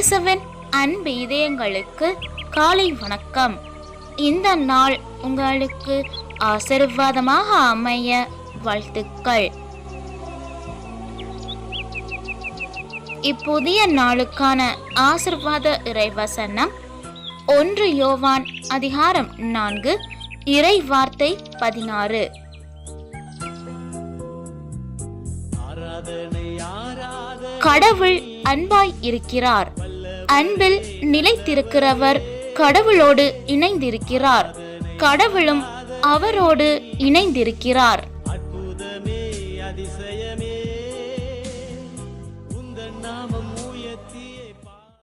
இயேசுவின் அன்பு இதயங்களுக்கு காலை வணக்கம். இந்த நாள் உங்களுக்கு ஆசீர்வாதமாக அமைய வாழ்த்துக்கள். இப்புதிய நாளுக்கான ஆசீர்வாத இறைவசனம் 1 யோவான் அதிகாரம் 4 இறை வார்த்தை 16. கடவுள் அன்பாய் இருக்கிறார். அன்பில் நிலைத்திருக்கிறவர் கடவுளோடு இணைந்திருக்கிறார். கடவுளும் அவரோடு இணைந்திருக்கிறார்.